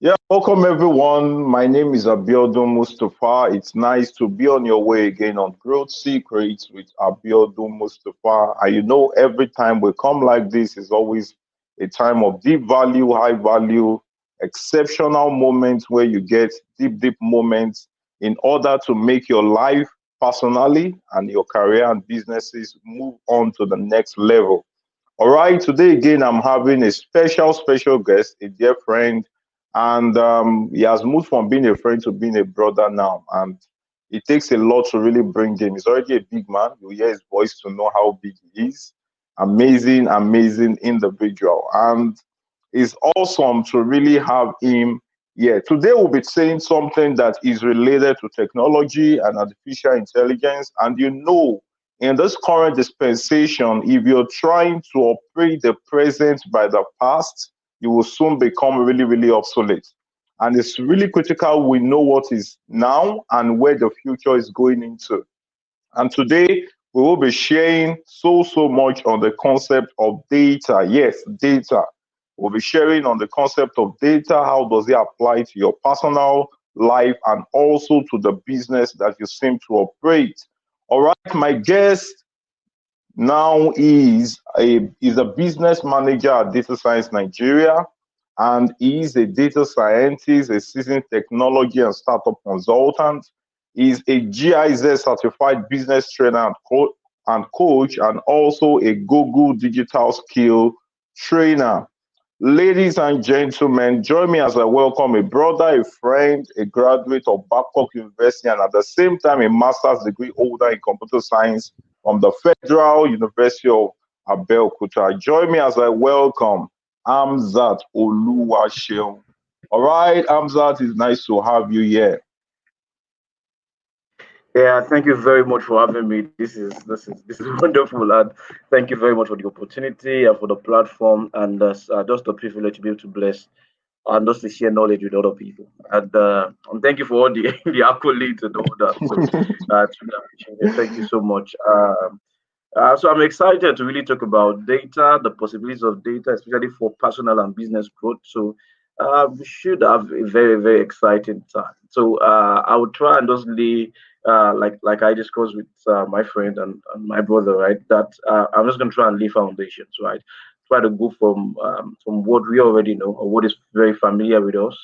Yeah, welcome everyone. My name is Abiodun Mustafa. It's nice to be on your way again on Growth Secrets with Abiodun Mustafa. And every time we come like this is always a time of deep value, high value, exceptional moments where you get deep moments in order to make your life personally and your career and businesses move on to the next level. All right, today again, I'm having a special guest, a dear friend, and he has moved from being a friend to being a brother now. And it takes a lot to really bring him. He's already a big man. You hear his voice to know how big he is. Amazing individual. And it's awesome to really have him here. Today, we'll be saying something that is related to technology and artificial intelligence. And in this current dispensation, if you're trying to operate the present by the past, you will soon become really obsolete. And it's really critical we know what is now and where the future is going into. And today we will be sharing so much on the concept of data. Yes, data. We'll be sharing on the concept of data. How does it apply to your personal life and also to the business that you seem to operate? All right, my guest now is a business manager at Data Science Nigeria, and he is a data scientist, a seasoned technology and startup consultant. He's a GIZ certified business trainer and coach, and also a Google digital skill trainer. Ladies and gentlemen, join me as I welcome a brother, a friend, a graduate of Babcock University, and at the same time, a master's degree holder in computer science from the Federal University of Abeokuta. Join me as I welcome Hamzat Oluwaseun. All right, Hamzat, it's nice to have you here. Yeah, thank you very much for having me. This is wonderful, and thank you very much for the opportunity and for the platform, and just a privilege to be able to bless and just to share knowledge with other people. And thank you for all the the accolades and all that. So it's really appreciated. Thank you so much. So I'm excited to really talk about data, the possibilities of data, especially for personal and business growth. So we should have a very exciting time. So I would try and just lay, like I discussed with my friend and my brother, right? That I'm just going to try and lay foundations, right? Try to go from what we already know or what is very familiar with us.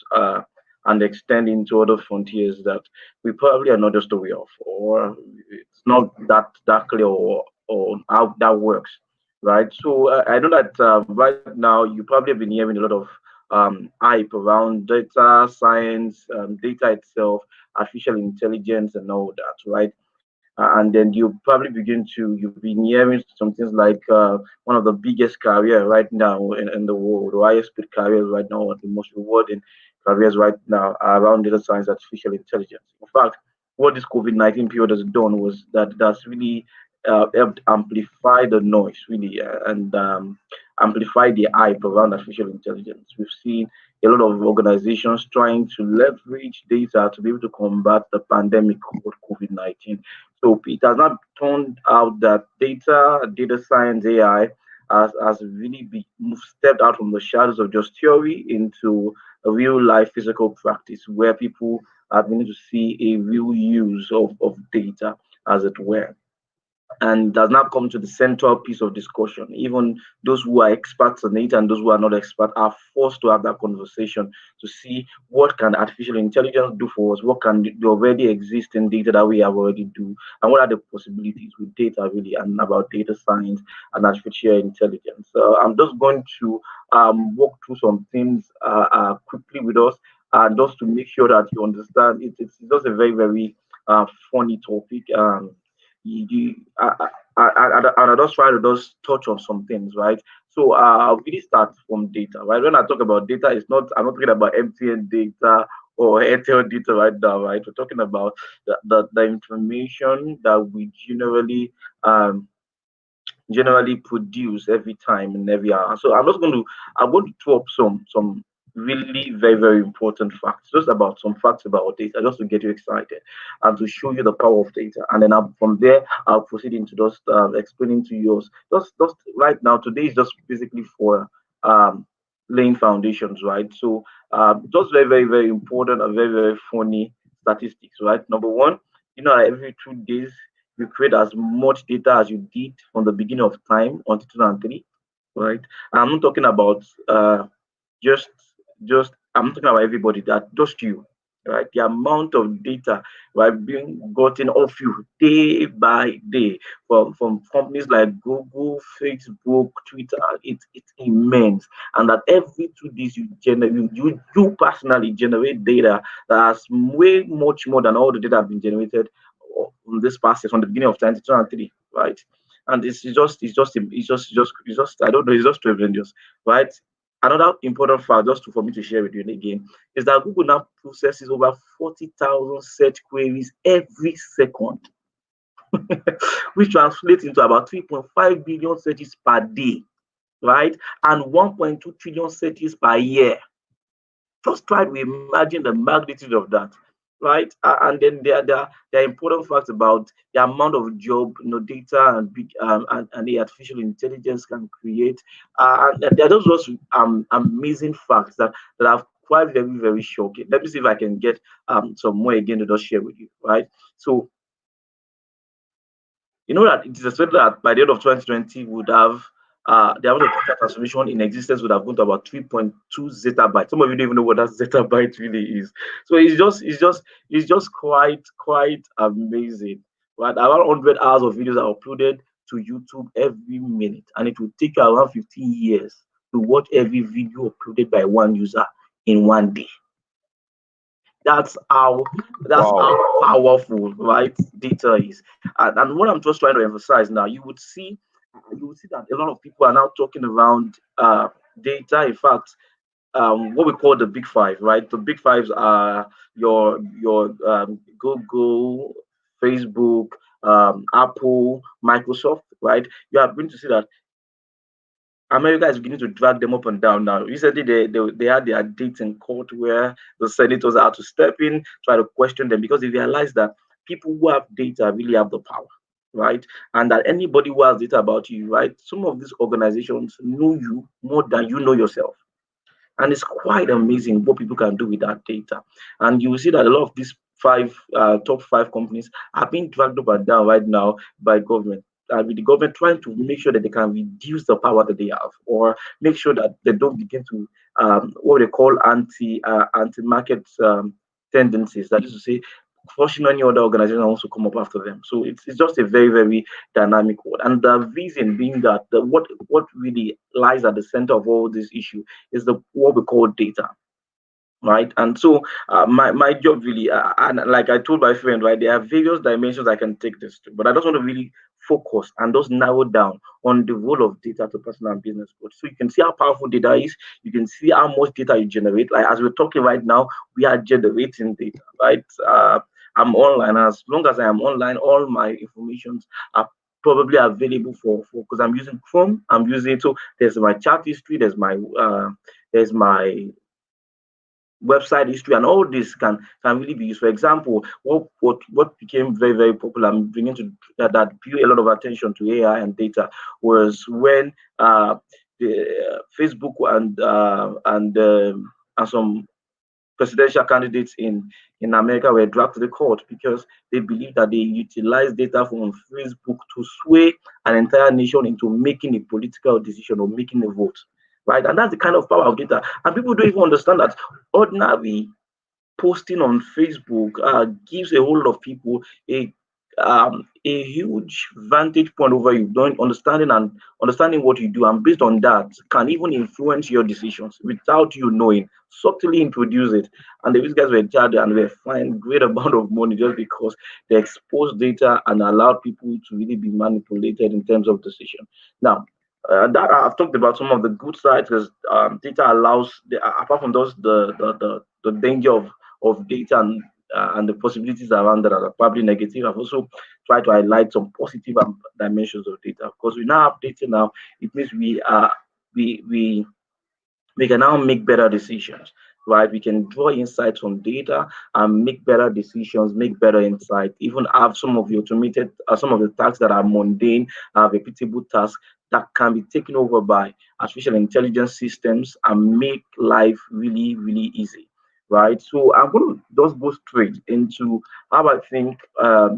And extend into other frontiers that we probably are not just aware of, or it's not that clear, or how that works, right? So I know that right now you probably have been hearing a lot of hype around data science, data itself, artificial intelligence, and all that, right? And then you've been hearing some things like one of the biggest career right now in the world, the highest paid careers right now, and the most rewarding careers right now are around data science, artificial intelligence. In fact, what this COVID-19 period has done was that that's really helped amplify the noise, really, and amplify the hype around artificial intelligence. We've seen a lot of organizations trying to leverage data to be able to combat the pandemic called COVID-19. So it has not turned out that data science, AI, has really stepped out from the shadows of just theory into a real life physical practice where people are beginning to see a real use of data, as it were, and does not come to the central piece of discussion. Even those who are experts on it and those who are not experts are forced to have that conversation to see what can artificial intelligence do for us, what can the already existing data that we have already do, and what are the possibilities with data really, and about data science and artificial intelligence. So I'm just going to walk through some things quickly with us, just to make sure that you understand it's just a very funny topic. You, and I just try to just touch on some things, right? So I'll really start from data, right? When I talk about data, I'm not talking about MTN data or Airtel data right now, right? We're talking about the information that we generally produce every time and every hour. So I'm going to throw up some really very important facts, just about some facts about data, just to get you excited and to show you the power of data. And then from there, I'll proceed into just explaining to you. Just right now, today is just basically for um laying foundations, right? So just very, very, very important and very, very funny statistics, right? Number one, every 2 days you create as much data as you did from the beginning of time until 2003, right? I'm not talking about just I'm talking about everybody, that just you, right? The amount of data right being gotten off you day by day from companies like Google, Facebook, Twitter, it's immense. And that every 2 days you generate you personally generate data that's way much more than all the data have been generated from this past year, from the beginning of 2023, right? And it's just I don't know, it's just tremendous, right? Another important fact, just for me to share with you again, is that Google now processes over 40,000 search queries every second, which translates into about 3.5 billion searches per day, right? And 1.2 trillion searches per year. Just try to imagine the magnitude of that, right? And then there are important facts about the amount of job, data and big and the artificial intelligence can create. And there are those amazing facts that are quite very, very shocking. Let me see if I can get some more again to just share with you, right? So you know that it is expected that by the end of 2020 we would have the amount of data transformation in existence would have gone to about 3.2 zettabytes. Some of you don't even know what that zettabyte really is. So it's just quite amazing. Right, around 100 hours of videos are uploaded to YouTube every minute, and it will take you around 15 years to watch every video uploaded by one user in one day. That's how that's Wow. how powerful, right, data is. And what I'm just trying to emphasize now, you would see that a lot of people are now talking around data. In fact, what we call the big five, right? The big fives are your Google, Facebook, Apple, Microsoft, right? You are going to see that America is beginning to drag them up and down now. Recently, they had their dates in court where the senators had to step in, try to question them because they realized that people who have data really have the power, right? And that anybody who has data about you, right? Some of these organizations know you more than you know yourself. And it's quite amazing what people can do with that data. And you will see that a lot of these top five companies are being dragged up and down right now by government. With the government trying to make sure that they can reduce the power that they have, or make sure that they don't begin to what they call anti-market tendencies. That is to say, forcing any other organization also come up after them. So it's just a very, very dynamic world. And the reason being that what really lies at the center of all this issue is the what we call data, right? And so my job really, and like I told my friend, right, there are various dimensions I can take this to, but I just want to really focus and just narrow down on the role of data to personal and business growth. So you can see how powerful data is. You can see how much data you generate. Like as we're talking right now, we are generating data, right? I'm online. As long as I am online, all my informations are probably available for because I'm using Chrome. I'm using, so there's my chat history, there's my website history, and all this can really be used. For example, what became very, very popular and bringing to that drew a lot of attention to AI and data was when the Facebook and some presidential candidates in America were dragged to the court because they believe that they utilized data from Facebook to sway an entire nation into making a political decision or making a vote, right? And that's the kind of power of data. And people don't even understand that ordinary posting on Facebook gives a whole lot of people a huge vantage point over you, knowing, understanding what you do, and based on that, can even influence your decisions without you knowing. Subtly introduce it, and these guys were charged and were fined great amount of money just because they exposed data and allowed people to really be manipulated in terms of decision. Now, that I've talked about some of the good sides because data allows, apart from those the danger of data and the possibilities around that are probably negative. I've also tried to highlight some positive dimensions of data. Because we now have data now, it means we can now make better decisions, right? We can draw insights from data and make better decisions, make better insights, even have some of the automated, some of the tasks that are mundane, repeatable tasks that can be taken over by artificial intelligence systems and make life really, really easy, right? So I'm going to just go straight into how I think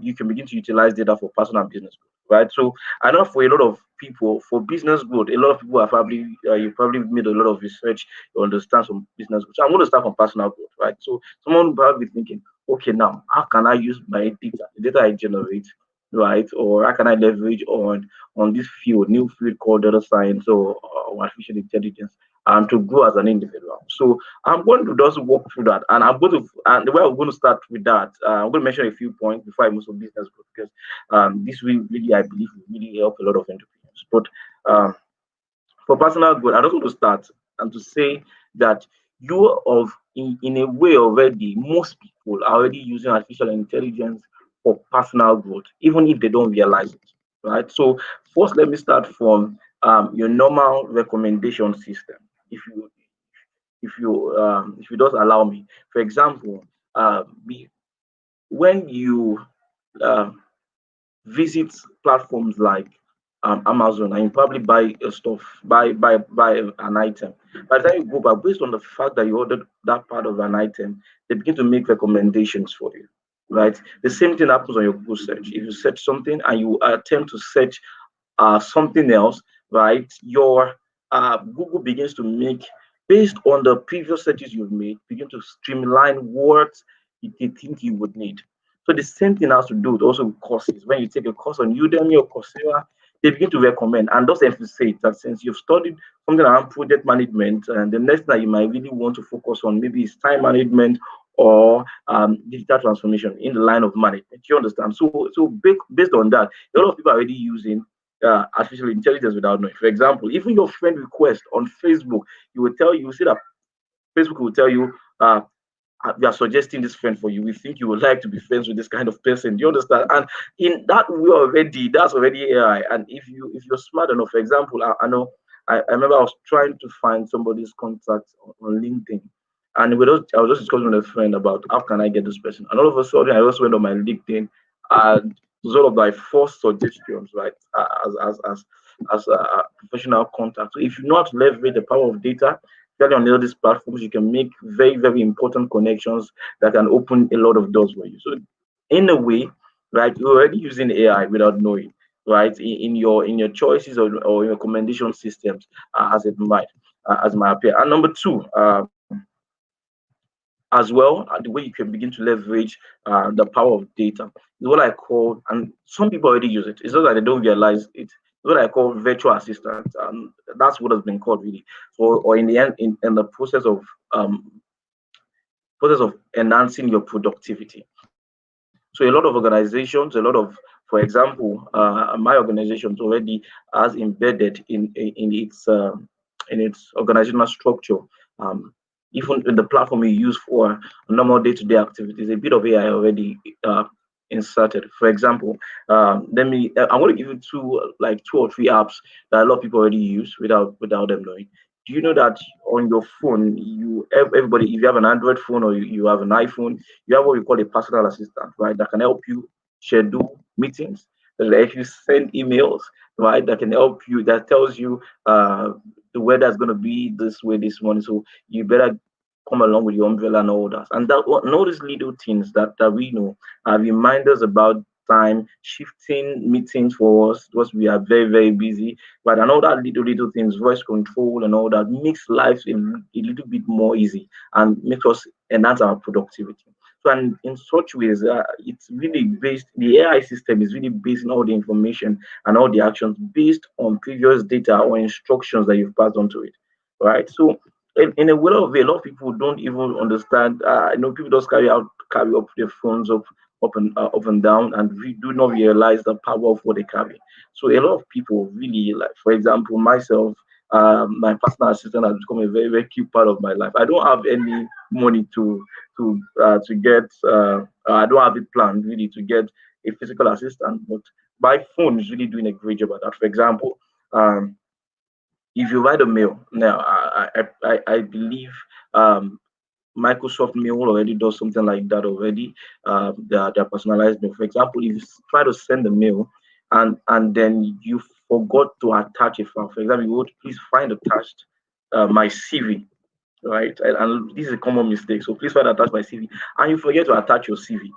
you can begin to utilize data for personal and business growth, right? So I know for a lot of people, for business growth, a lot of people are probably you probably made a lot of research to understand some business growth. So I'm going to start from personal growth, right? So someone will probably be thinking, okay, now how can I use my data, the data I generate, right? Or how can I leverage on this field, new field called data science or artificial intelligence, to grow as an individual. So I'm going to just walk through that, and and the way I'm going to start with that, I'm going to mention a few points before I move to business growth because this will really, I believe, will really help a lot of entrepreneurs. But um, for personal growth, I just want to start and to say that in a way already, most people are already using artificial intelligence for personal growth, even if they don't realize it. Right. So first, let me start from your normal recommendation system. If you if you just allow me, for example, be, when you um, visit platforms like Amazon and you probably buy a stuff, buy an item. By the time you go back, based on the fact that you ordered that part of an item, they begin to make recommendations for you. Right. The same thing happens on your Google search. If you search something and you attempt to search something else, right? Your Google begins to make, based on the previous searches you've made, begin to streamline what they think you would need. So the same thing has to do with also with courses. When you take a course on Udemy or Coursera, they begin to recommend and thus emphasize that since you've studied something around project management, and the next thing that you might really want to focus on maybe is time management or digital transformation in the line of management. You understand? So based on that, a lot of people are already using artificial intelligence without knowing. For example, even your friend request on Facebook, you will see that Facebook will tell you, we are suggesting this friend for you. We think you would like to be friends with this kind of person. Do you understand? And in that way already, that's already AI. And if you're smart enough, for example, I know I remember I was trying to find somebody's contact on LinkedIn. And I was just discussing with a friend about how can I get this person. And all of a sudden I just went on my LinkedIn and sort of my first suggestions, right? As a professional contact. So if you know how to leverage the power of data, especially on all these platforms, you can make very, very important connections that can open a lot of doors for you. So, in a way, right, you're already using AI without knowing, right, in your choices or your recommendation systems, as it might appear. And number two, as well, the way you can begin to leverage the power of data is what I call, and some people already use it. It's not that they don't realize it. It's what I call virtual assistant, and that's what has been called really. Or in the end, in the process of enhancing your productivity. So a lot of organizations, for example, my organization already has embedded in its organizational structure, um, even in the platform you use for normal day-to-day activities, a bit of AI already inserted. For example, I'm going to give you two or three apps that a lot of people already use without them knowing. Do you know that on your phone, everybody, if you have an Android phone or you have an iPhone, you have what we call a personal assistant, right? That can help you schedule meetings, that if you send emails, right? That can help you, that tells you the weather is going to be this way this morning. So you better come along with your umbrella and all that. And all these little things that we know are reminders about time, shifting meetings for us because we are very, very busy. But and all that little things, voice control and all that makes life a little bit more easy and makes us enhance our productivity. So, and in such ways, it's really based, the AI system is really based on all the information and all the actions based on previous data or instructions that you've passed on to it, right? So, in a lot of people don't even understand. People just carry up their phones up and down, and we do not realize the power of what they carry. So, a lot of people really like, for example, myself. My personal assistant has become a very, very key part of my life. I don't have any money to get. I don't have it planned really to get a physical assistant, but my phone is really doing a great job at that. For example, um, if you write a mail now, I believe Microsoft Mail already does something like that already. Their personalized mail. For example, if you try to send a mail and then you forgot to attach a file. For example, you would please find attached my CV, right? And this is a common mistake. So please find attached my CV, and you forget to attach your CV.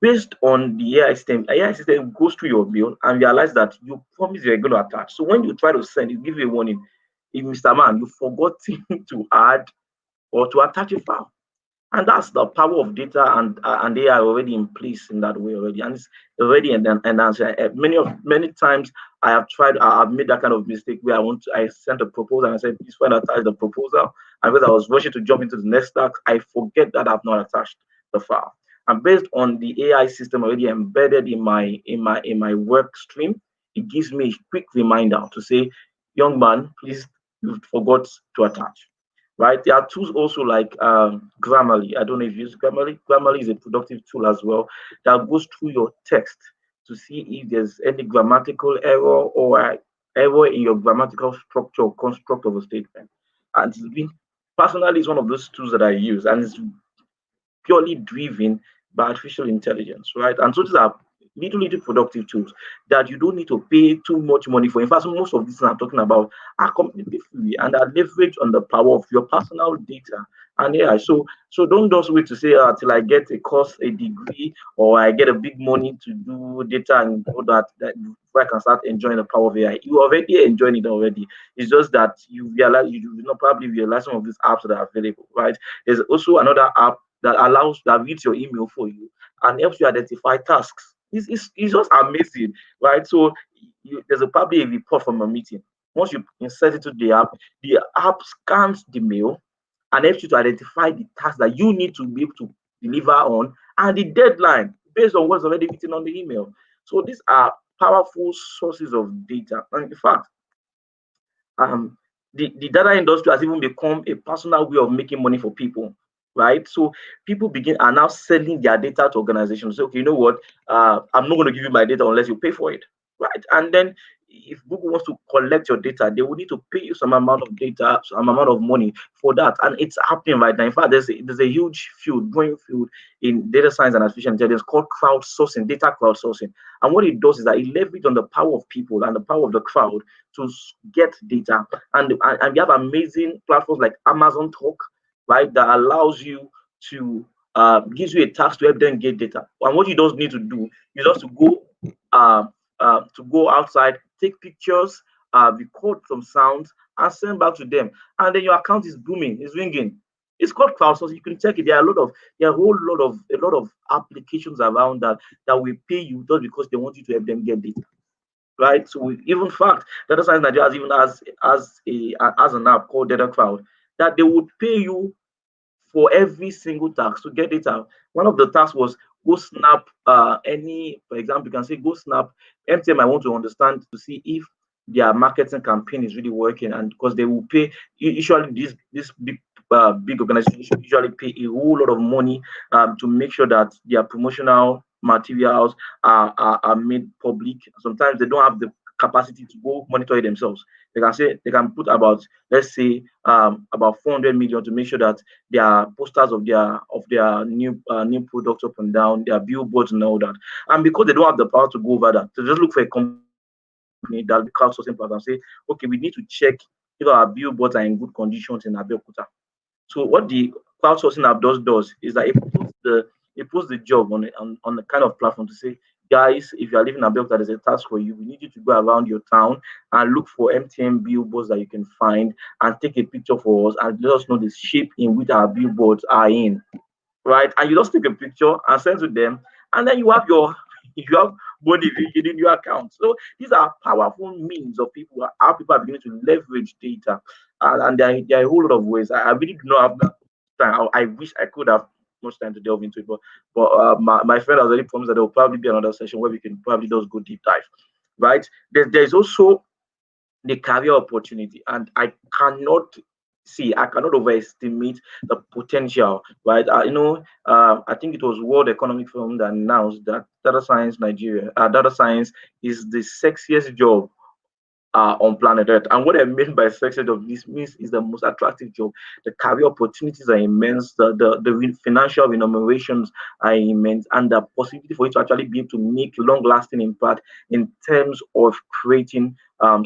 Based on the AI system goes through your mail and realize that you promised you're going to attach. So when you try to send, it gives you a warning. If Mr. Man, you forgot to add or to attach a file. And that's the power of data, and they are already in place in that way already, and it's already enhanced. Many times I've made that kind of mistake where I sent a proposal and I said, please find attach the proposal, and because I was rushing to jump into the next task, I forget that I've not attached the file. And based on the AI system already embedded in my work stream, it gives me a quick reminder to say, young man, please, you forgot to attach, right? There are tools also like Grammarly. I don't know if you use Grammarly. Grammarly is a productive tool as well that goes through your text to see if there's any grammatical error or error in your grammatical structure or construct of a statement. And it's been personally is one of those tools that I use, and it's purely driven by artificial intelligence, right? And so these are little productive tools that you don't need to pay too much money for. In fact, most of these I'm talking about are completely free and are leveraged on the power of your personal data and AI. So don't just wait to say till I get a course, a degree, or I get a big money to do data and all that before I can start enjoying the power of AI. You already enjoying it already. It's just that you do not probably realize some of these apps that are available, right? There's also another app that reads your email for you and helps you identify tasks. It's just amazing, right? So there's probably a report from a meeting. Once you insert it to the app scans the mail and helps you to identify the task that you need to be able to deliver on and the deadline based on what's already written on the email. So these are powerful sources of data. And in fact, um, the data industry has even become a personal way of making money for people, right? So people are now selling their data to organizations. So, okay, you know what? I'm not going to give you my data unless you pay for it, right? And then if Google wants to collect your data, they will need to pay you some amount of data, some amount of money for that. And it's happening right now. In fact, there's a huge growing field in data science and artificial intelligence called crowdsourcing, data crowdsourcing. And what it does is that it leverages on the power of people and the power of the crowd to get data. And we have amazing platforms like Amazon Talk, right, that allows you to gives you a task to help them get data. And what you don't need to do is just to go outside, take pictures, record some sounds, and send back to them. And then your account is booming, it's ringing. It's called crowdsourcing. You can check it. There are a lot of applications around that will pay you just because they want you to help them get data, right? So even fact, Data Science Nigeria even has an app called Data Crowd that they would pay you for every single task to get data. One of the tasks was go snap for example, you can say go snap MTM. I want to understand to see if their marketing campaign is really working, and because they will pay usually this big organizations usually pay a whole lot of money to make sure that their promotional materials are made public. Sometimes they don't have the capacity to go monitor it themselves. They can put about, let's say, about 400 million to make sure that there are posters of their new products up and down, their billboards and all that. And because they don't have the power to go over that, they just look for a company that will crowdsourcing platform and say, okay, we need to check if our billboards are in good conditions in Abeokuta. So what the crowdsourcing app does is that it puts the job on the kind of platform to say, guys, if you are living in Abeokuta, there's a task for you. We need you to go around your town and look for MTN billboards that you can find and take a picture for us and let us know the shape in which our billboards are in, right? And you just take a picture and send to them, and then you have money in your account. So these are powerful means of how people are beginning to leverage data, and there are a whole lot of ways. I really do not have that time. I wish I could have much time to delve into it, but my friend has already promised that there will probably be another session where we can probably just go deep dive, right? There's also the career opportunity, and I cannot overestimate the potential, right? I think it was World Economic Forum that announced that data science is the sexiest job on planet Earth. And what I mean by success of this means is the most attractive job. The career opportunities are immense. The financial remunerations are immense, and the possibility for you to actually be able to make long-lasting impact in terms of creating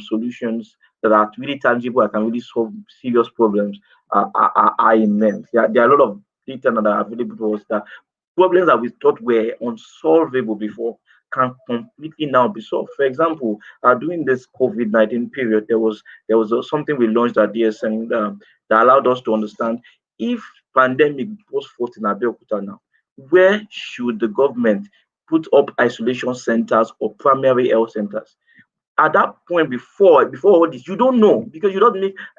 solutions that are really tangible and can really solve serious problems are immense. There are a lot of data that are available to us that problems that we thought were unsolvable before can completely now be solved. For example, during this COVID-19 period, there was something we launched at DSN that allowed us to understand if pandemic was fought in Abeokuta now, where should the government put up isolation centers or primary health centers? At that point, before all this, you don't know, because you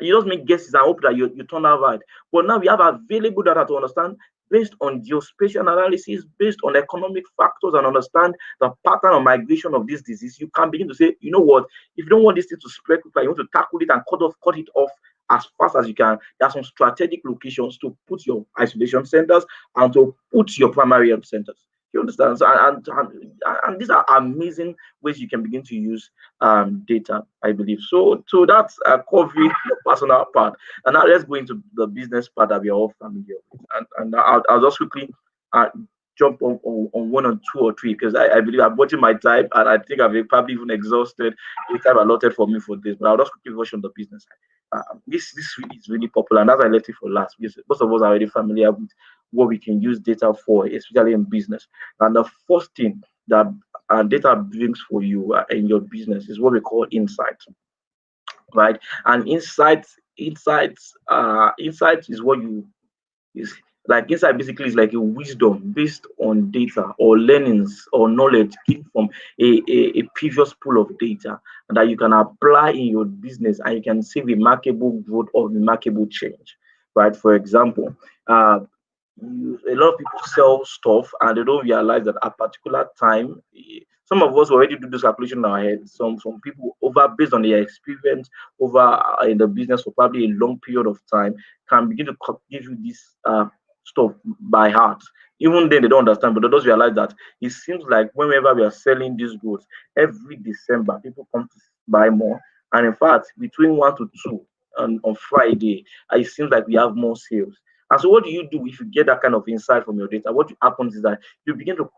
just make guesses and hope that you turn out right. But now we have available data to understand, based on geospatial analysis, based on economic factors, and understand the pattern of migration of this disease. You can begin to say, you know what, if you don't want this thing to spread quickly, you want to tackle it and cut it off as fast as you can. There are some strategic locations to put your isolation centers and to put your primary health centers. You understand? So, and these are amazing ways you can begin to use data, I believe. So that's covering the personal part. And now let's go into the business part that we are all familiar with. And I'll just quickly uh, jump on one or two or three, because I believe I'm watching my time, and I think I've probably even exhausted the time allotted for me for this. But I'll just quickly rush on the business side. This really is really popular, and that's why I left it for last, because most of us are already familiar with what we can use data for, especially in business. And the first thing that data brings for you in your business is what we call insight, right? And insights is what you is like insight basically is like a wisdom based on data or learnings or knowledge gained from a previous pool of data that you can apply in your business, and you can see remarkable growth or remarkable change, right? For example, a lot of people sell stuff and they don't realize that at particular time, some of us already do this calculation in our head. Some people, over based on their experience over in the business for probably a long period of time, can begin to give you this stuff by heart. Even then they don't understand, but they just realize that it seems like whenever we are selling these goods, every December people come to buy more. And in fact, between 1 to 2 on Friday, it seems like we have more sales. And so, what do you do if you get that kind of insight from your data? What happens is that you begin to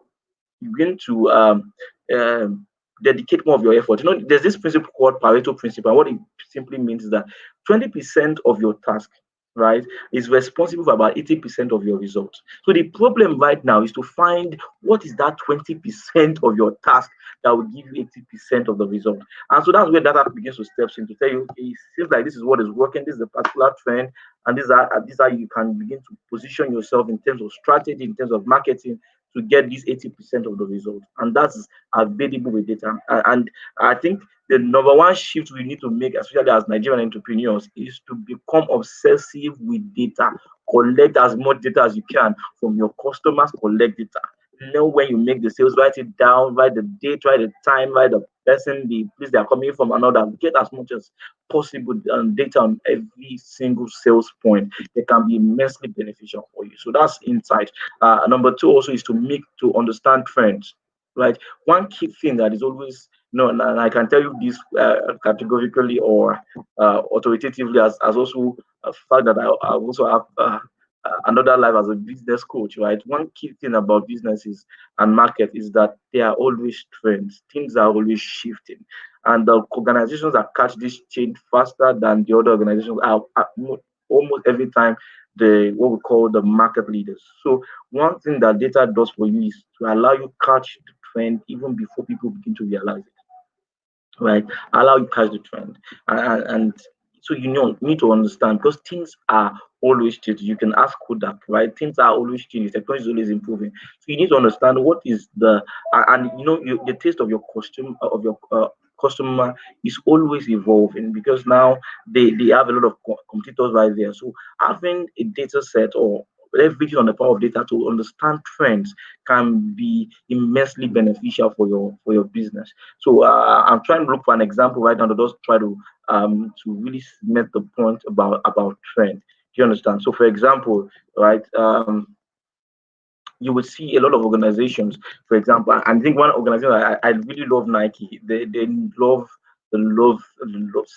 dedicate more of your effort. There's this principle called Pareto principle. And what it simply means is that 20% of your task, right, is responsible for about 80% of your results. So the problem right now is to find what is that 20% of your task that will give you 80% of the result. And so that's where data begins to steps in to tell you, okay, it seems like this is what is working, this is a particular trend, and these are you can begin to position yourself in terms of strategy, in terms of marketing, to get this 80% of the result. And that's available with data. And I think the number one shift we need to make, especially as Nigerian entrepreneurs, is to become obsessive with data. Collect as much data as you can from your customers, collect data. Know when you make the sales, write it down, write the date, write the time, write the person, the place they are coming from, and all that. Get as much as possible data on every single sales point. It can be immensely beneficial for you. So that's insight. Number two also is to understand trends. Right, one key thing that is always and I can tell you this categorically or authoritatively as also a fact that I also have another life as a business coach, right? One key thing about businesses and market is that there are always trends. Things are always shifting, and the organizations that catch this change faster than the other organizations are almost every time the what we call the market leaders. So one thing that data does for you is to allow you catch the trend even before people begin to realize it, right? Allow you catch the trend, and so you need to understand, because things are always changing. You can ask Kodak, right? Things are always changing. Technology is always improving. So you need to understand what is and the taste of your costume of your customer is always evolving, because now they have a lot of competitors right there. So having a data set or leveraging on the power of data to understand trends can be immensely beneficial for your business. So I'm trying to look for an example right now to just try to really make the point about trend. Do you understand? So for example, right, you will see a lot of organizations, for example, and I think one organization I really love Nike. They love love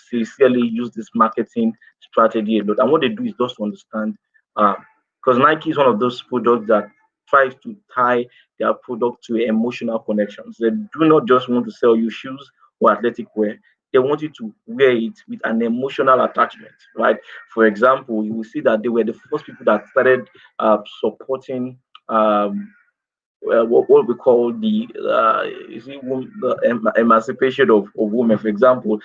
sincerely use this marketing strategy a lot. And what they do is just to understand, because Nike is one of those products that tries to tie their product to emotional connections. They do not just want to sell you shoes or athletic wear. They want you to wear it with an emotional attachment, right? For example, you will see that they were the first people that started supporting what we call the you see the emancipation of women. For example,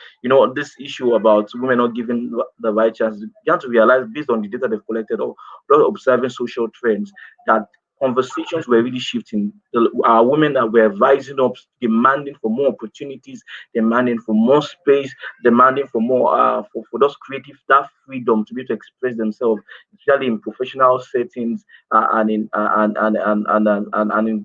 this issue about women not given the right chance. You have to realize, based on the data they've collected or observing social trends, that conversations were really shifting. Our women that were rising up, demanding for more opportunities, demanding for more space, demanding for more for those creative, that freedom to be able to express themselves, especially in professional settings, and in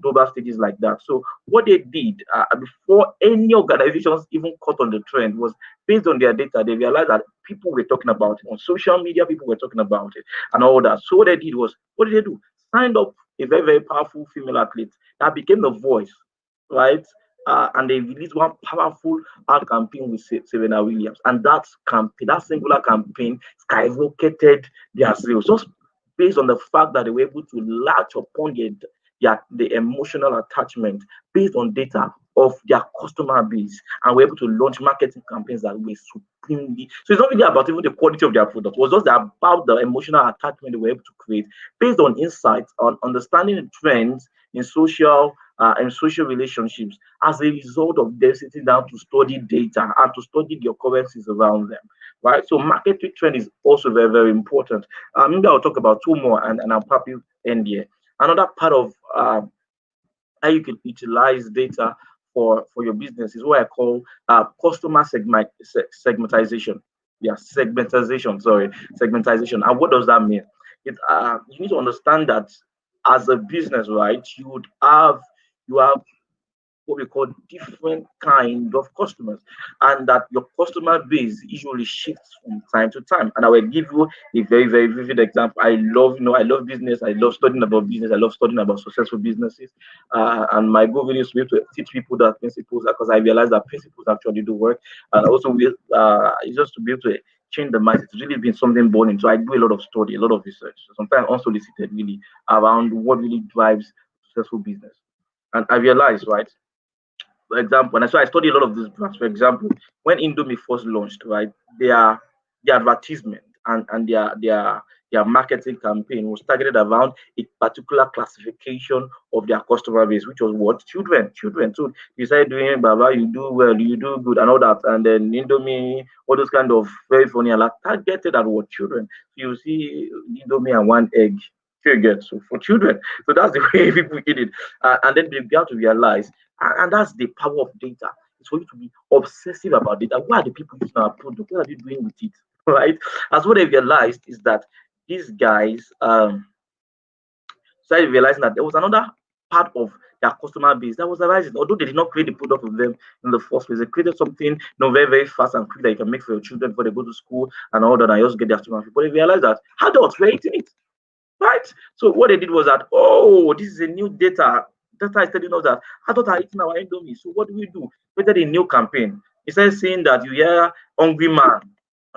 global stages like that. So what they did, before any organizations even caught on the trend, was based on their data. They realized that people were talking about it on social media, people were talking about it and all that. So what they did was, what did they do? Signed up a very, very powerful female athlete that became the voice, right? And they released one powerful ad campaign with Serena Williams, and that singular campaign skyrocketed their sales, just based on the fact that they were able to latch upon the emotional attachment based on data of their customer base, and were able to launch marketing campaigns that were supremely. So it's not really about even the quality of their product; it was just about the emotional attachment they were able to create based on insights, on understanding the trends in social relationships, as a result of them sitting down to study data and to study the occurrences around them. Right. So marketing trend is also very, very important. Maybe I'll talk about two more, and I'll probably end here. Another part of how you can utilize data for your business is what I call customer segmentation. Yeah, segmentation. Sorry, segmentation. And what does that mean? You need to understand that as a business, right, you have what we call different kind of customers, and that your customer base usually shifts from time to time. And I will give you a very, very vivid example. I love business. I love studying about business. I love studying about successful businesses. And my goal really is to be able to teach people that principles, because I realize that principles actually do work. And also, it's just to be able to change the mindset. It's really been something burning. So I do a lot of study, a lot of research, sometimes unsolicited, really, around what really drives successful business. And I realized, right, for example, and so I study a lot of these brands. For example, when Indomie first launched, right, their advertisement and their marketing campaign was targeted around a particular classification of their customer base, which was what? Children, children. So you started doing Baba, you do well, you do good, and all that, and then Indomie, all those kind of very funny and like targeted at what? Children. So you see Indomie and one egg. You get, so for children. So that's the way people eat it. And then they began to realize, and that's the power of data. It's for you to be obsessive about data. What are the people using our product? What are they doing with it? Right? As what they realized is that these guys started realizing that there was another part of their customer base that was arising. Although they did not create the product for them in the first place, they created something very, very fast and quick that you can make for your children before they go to school and all that, and just get their students. But they realized that adults were eating it. Right? So what they did was that, oh, this is a new data. Data is telling us that adults are eating our Indomie. So what do? We did a new campaign. Instead of saying that you hear hungry man,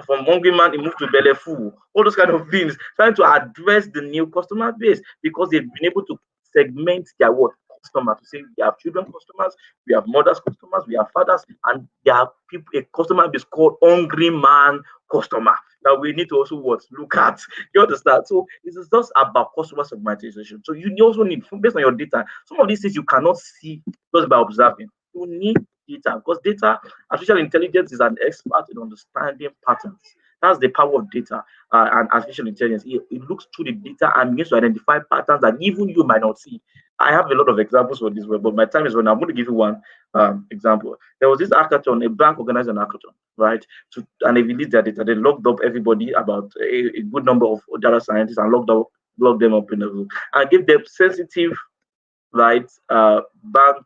from hungry man, he moved to belly full, all those kind of things, trying to address the new customer base, because they've been able to segment their what customers. To say we have children customers, we have mothers customers, we have fathers, and there are people, a customer base called hungry man customer that we need to also what look at. You understand? So this is just about customer segmentation. So you also need, based on your data, some of these things you cannot see just by observing. You need data, because data, artificial intelligence is an expert in understanding patterns. That's the power of data and artificial intelligence. It looks through the data and begins to identify patterns that even you might not see. I have a lot of examples for this, but my time is running. I'm going to give you one example. There was this hackathon, a bank organized an hackathon, right? And they released their data. They locked up everybody, about a good number of data scientists, and locked them up in a room and gave them sensitive, right, bank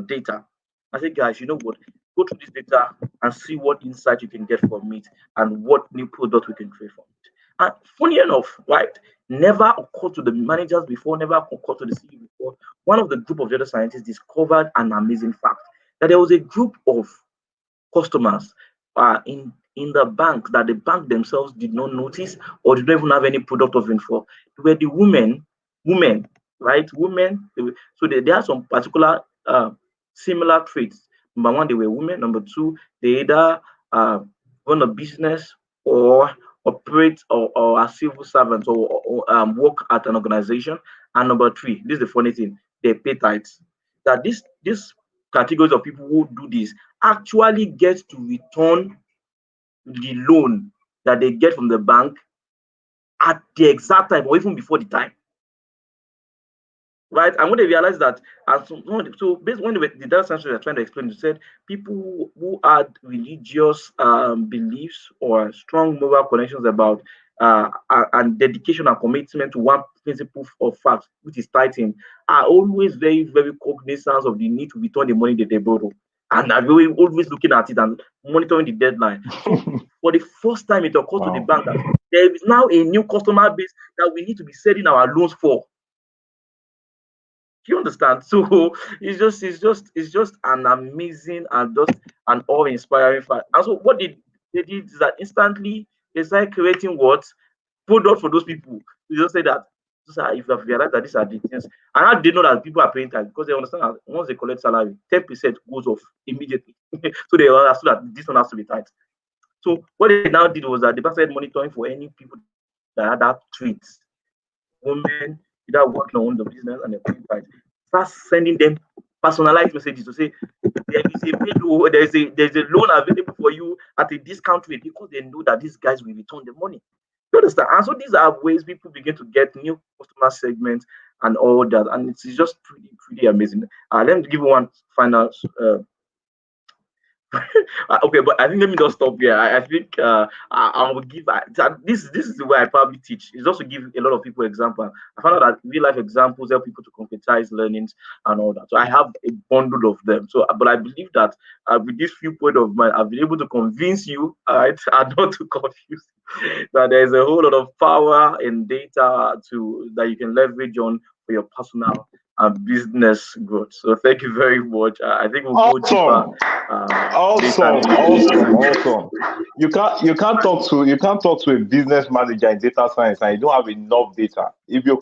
data. I said, guys, you know what? Go through this data and see what insight you can get from it and what new product we can create from it. And funny enough, right, never occurred to the managers before, never occurred to the CEO before. One of the group of data scientists discovered an amazing fact, that there was a group of customers in the bank that the bank themselves did not notice or did not even have any product offering for. Were the women, right? Women. So there are some particular similar traits. Number one, they were women. Number two, they either run a business or operate or are civil servants or work at an organization. And number three, this is the funny thing, they pay tithes. That this categories of people who do this actually get to return the loan that they get from the bank at the exact time or even before the time. Right? And when they realized that, and so based when the data science they are trying to explain, they said people who had religious beliefs or strong moral connections about and dedication and commitment to one principle of fact, which is tithing, are always very, very cognizant of the need to return the money that they borrow. And are very always looking at it and monitoring the deadline. So for the first time, it occurred to the bank that there is now a new customer base that we need to be selling our loans for. You understand? So it's just an amazing and just an awe-inspiring fact. And so what they did is that instantly they started creating what product for those people. They just say that if you have realized that these are the things, and how they know that people are paying tax because they understand that once they collect salary, 10% goes off immediately. So they understood that this one has to be tight. So what they now did was that they started monitoring for any people that had that tweet, women either working on the business and they're paying tight. Start sending them personalized messages to say there is a pay there's a loan available for you at a discount rate because they know that these guys will return the money. You understand? And so these are ways people begin to get new customer segments and all that, and it's just pretty amazing. Let me give you one final okay, but I think let me just stop here. I think I will give this is the way I probably teach. It's just to give a lot of people example. I found out that real life examples help people to concretize learnings and all that. So I have a bundle of them. So, but I believe that with this viewpoint of mine, I've been able to convince you, and not to confuse, that there is a whole lot of power in data to that you can leverage on for your personal and business growth. So thank you very much. I think we'll go deeper Awesome. later. Awesome. You can't talk to a business manager in data science and you don't have enough data. If you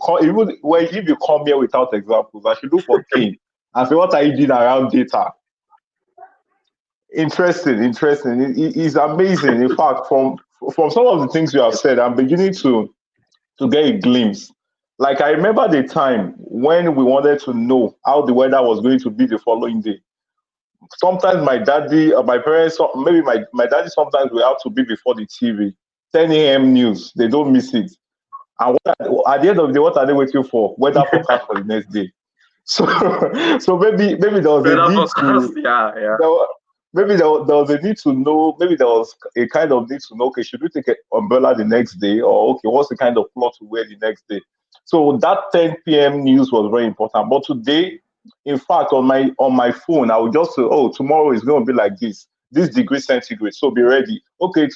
come here without examples, I should look for King and say, what are you doing around data? Interesting. It's amazing. In fact, from some of the things you have said, I'm beginning to get a glimpse. Like I remember the time when we wanted to know how the weather was going to be the following day. Sometimes my daddy or my parents, maybe my daddy sometimes will have to be before the TV. 10 a.m. news, they don't miss it. And at the end of the day, what are they waiting for? Weather forecast for the next day. So, so maybe there was a Better need focus. to Yeah. there, wa- maybe there was a need to know. Maybe there was a kind of need to know. Okay, should we take an umbrella the next day, or okay, what's the kind of cloth to wear the next day? So that 10 p.m. news was very important. But today, in fact, on my phone, I would just say, oh, tomorrow is going to be like this degree centigrade. So be ready. Okay,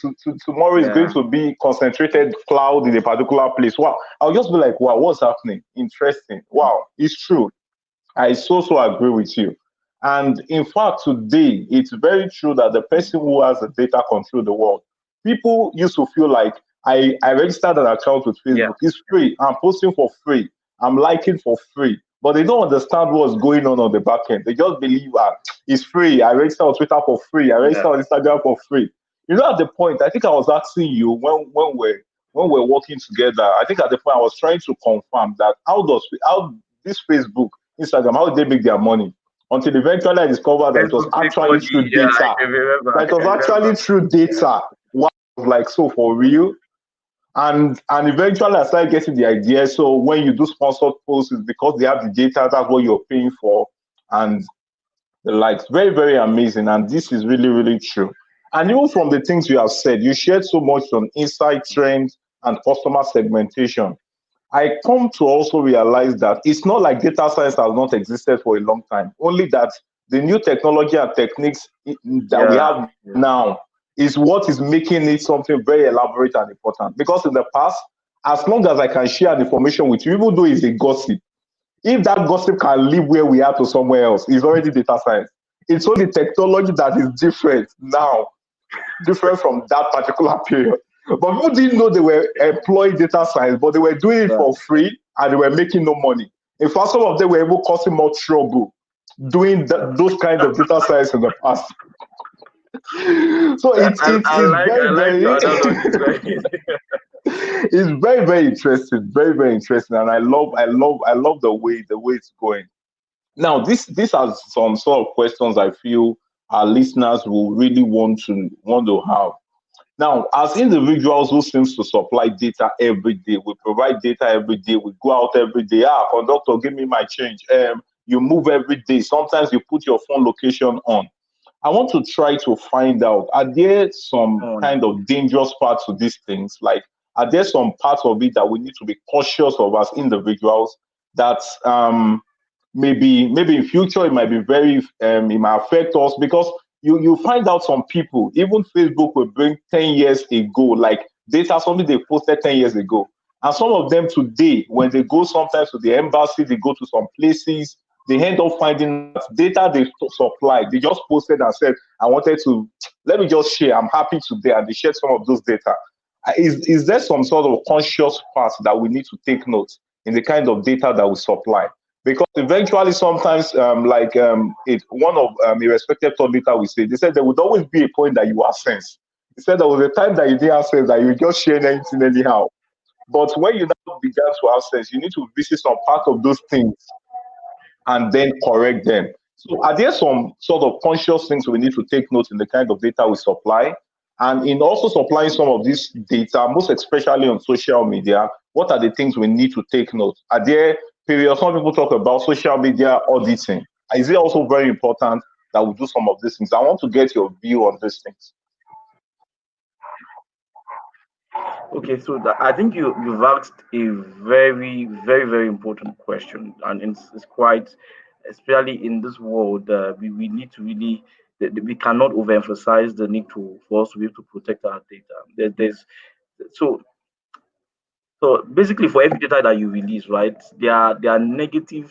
tomorrow is going Yeah. to be concentrated cloud in a particular place. Wow, I'll just be like, wow, what's happening? Interesting. Wow, it's true. I so agree with you. And in fact, today it's very true that the person who has the data control the world. People used to feel like I registered an account with Yeah. Facebook. It's free. I'm posting for free. I'm liking for free. But they don't understand what's going on the back end. They just believe it's free. I registered on Twitter for free. I Yeah. registered on Instagram for free. At the point, I think I was asking you when we're working together. I think at the point I was trying to confirm that how this Facebook Instagram, how did they make their money? Until eventually I discovered that it was Facebook make actually money. through Yeah, I data. can remember. That I it was can actually remember. through data. Wow, I was like, so for real? And eventually I started getting the idea. So when you do sponsored posts, it's because they have the data, that's what you're paying for. And the likes. Very, very amazing. And this is really, really true. And even from the things you have said, you shared so much on insight trends and customer segmentation. I come to also realize that it's not like data science has not existed for a long time, only that the new technology and techniques that we Yeah. have Yeah. now is what is making it something very elaborate and important. Because in the past, as long as I can share the information with you, even though it's a gossip, if that gossip can live where we are to somewhere else, it's already data science. It's only technology that is different now, different from that particular period. But people didn't know they were employing data science, but they were doing it Right. for free and they were making no money. In fact, some of them were even causing more trouble doing those kind of data science in the past. So it's very I like very your analogy. it's very interesting, very interesting, and I love the way it's going. Now, this has some sort of questions I feel our listeners will really want to have. Now, as individuals who seems to supply data every day, we provide data every day, we go out every day. Ah, conductor, give me my change. You move every day. Sometimes you put your phone location on. I want to try to find out, are there some On. kind of dangerous parts to these things? Like, are there some parts of it that we need to be cautious of as individuals that maybe in future it might be very it might affect us because you find out some people, even Facebook will bring 10 years ago, like data, something they posted 10 years ago. And some of them today, when they go sometimes to the embassy, they go to some places, they end up finding out that data they supplied, they just posted and said, I wanted to, let me just share, I'm happy today, and they shared some of those data. Is there some sort of conscious part that we need to take note in the kind of data that we supply? Because eventually, sometimes, one of a respected thought leader will say, they said there would always be a point that you are sense. He said there was a time that you didn't have sense, that you just share anything anyhow. But when you now began to have sense, you need to visit some part of those things and then correct them. So, are there some sort of conscious things we need to take note in the kind of data we supply? And in also supplying some of this data, most especially on social media, what are the things we need to take note? Are there periods? Some people talk about social media auditing. Is it also very important that we do some of these things? I want to get your view on these things. Okay, so I think you've asked a very important question, and it's quite, especially in this world, we need to really, we cannot overemphasize the need to for us to be able to protect our data. There's so so basically for every data that you release, right, there are negative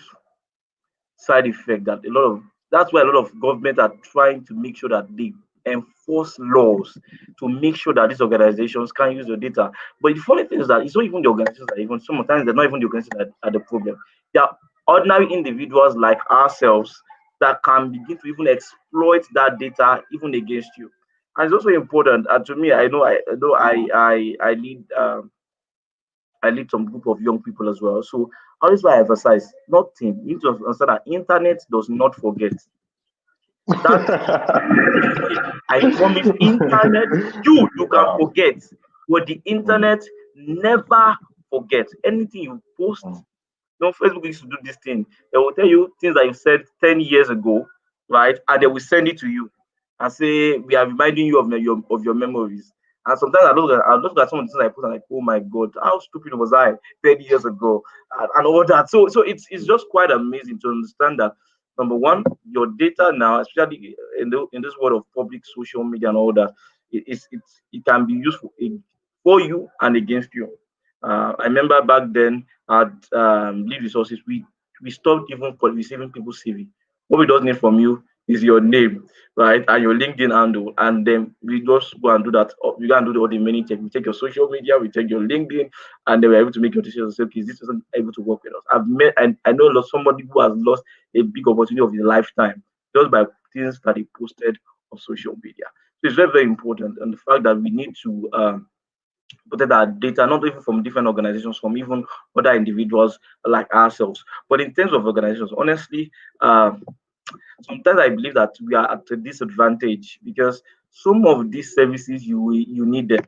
side effect that a lot of that's why a lot of government are trying to make sure that they enforce laws to make sure that these organizations can use your data. But the funny thing is that it's not even the organizations that even sometimes they're not even the organizations that are the problem. They are ordinary individuals like ourselves that can begin to even exploit that data even against you. And it's also important. And to me, I lead some group of young people as well. So always why I emphasize nothing. You need to understand that internet does not forget. That I promise internet, you can Wow. forget, but the Mm, internet never forget anything you post. mm, Facebook used to do this thing. They will tell you things that you said 10 years ago, right? And they will send it to you and say, we are reminding you of your memories. And sometimes I look at some of the things I put and like, oh my God, how stupid was I 10 years ago? And all that. So it's just quite amazing to understand that number one, your data now, especially in this world of public social media and all that, it can be useful for you and against you. I remember back then at Lead Resources, we stopped even for receiving people's CV. What we just need from you is your name, right, and your LinkedIn handle, and then we just go and do that. We go and do all the many check. We check your social media, we check your LinkedIn, and then we're able to make your decisions. Say, okay, is this person able to work with us? I've met, and I know somebody who has lost a big opportunity of his lifetime just by things that he posted on social media. So it's very important, and the fact that we need to protect our data, not even from different organizations, from even other individuals like ourselves. But in terms of organizations, honestly, sometimes I believe that we are at a disadvantage because some of these services you need them,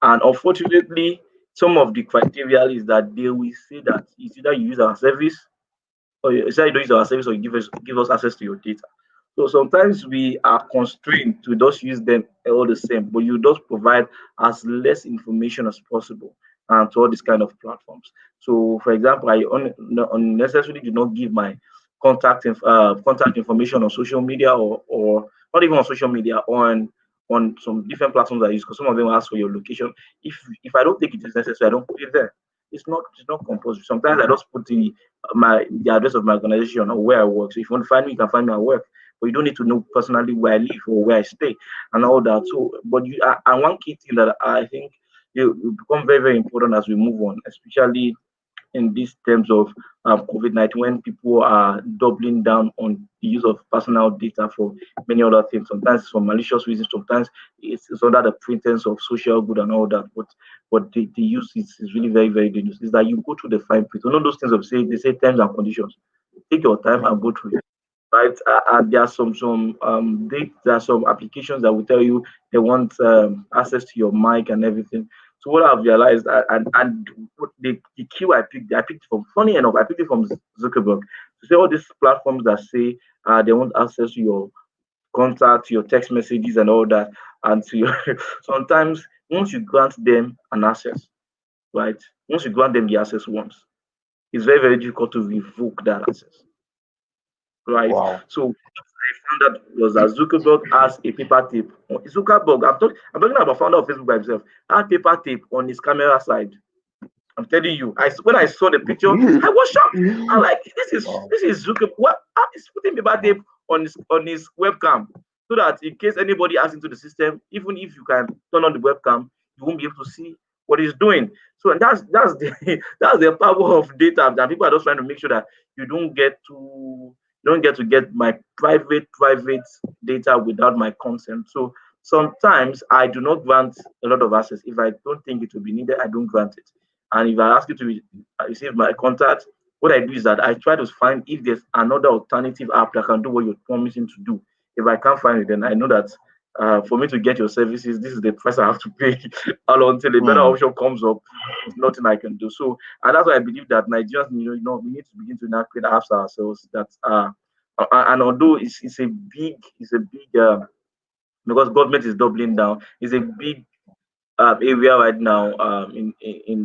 and unfortunately, some of the criteria is that they will say that it's either you use our service or you say you don't use our service or you give us access to your data. So sometimes we are constrained to just use them all the same, but you just provide as less information as possible to all these kind of platforms. So, for example, I unnecessarily do not give my contact information on social media or not even on social media on some different platforms I use because some of them ask for your location. If I don't think it is necessary, I don't put it there. It's not compulsory. Sometimes I just put the address of my organization or where I work. So if you want to find me, you can find me at work. but you don't need to know personally where I live or where I stay and all that. So, but and one key thing that I think will become very, very important as we move on, especially in these terms of COVID-19, when people are doubling down on the use of personal data for many other things. Sometimes it's for malicious reasons, sometimes it's under the pretense of social good and all that. But the use is really very, very dangerous. Is that you go through the fine print. You know those things of say they say terms and conditions. Take your time and go through it, right? And there are there are some applications that will tell you they want access to your mic and everything. So what I've realized, and what the cue I picked from, funny enough, I picked it from Zuckerberg to say all these platforms that say they want access to your contact, your text messages, and all that, and to your sometimes once you grant them an access, right? Once you grant them the access once, it's very, very difficult to revoke that access, right? Wow. So what I found out was that Zuckerberg has a paper tape. Zuckerberg, I'm talking about founder of Facebook by himself, had paper tape on his camera side. I'm telling you, when I saw the picture, I was shocked. I'm like, Wow. this is Zuckerberg. What is putting paper tape on his webcam so that in case anybody hacks into the system, even if you can turn on the webcam, you won't be able to see what he's doing. So that's the that's the power of data. And people are just trying to make sure that you don't get to get my private data without my consent. So sometimes I do not grant a lot of access. If I don't think it will be needed, I don't grant it. And if I ask you to receive my contact, what I do is that I try to find if there's another alternative app that can do what you're promising to do. If I can't find it, then I know that for me to get your services, this is the price I have to pay. And until a better Hmm. option comes up, there's nothing I can do. So, and that's why I believe that Nigerians, we need to begin to now create apps ourselves that and although it's a big because government is doubling down, it's a big area right now in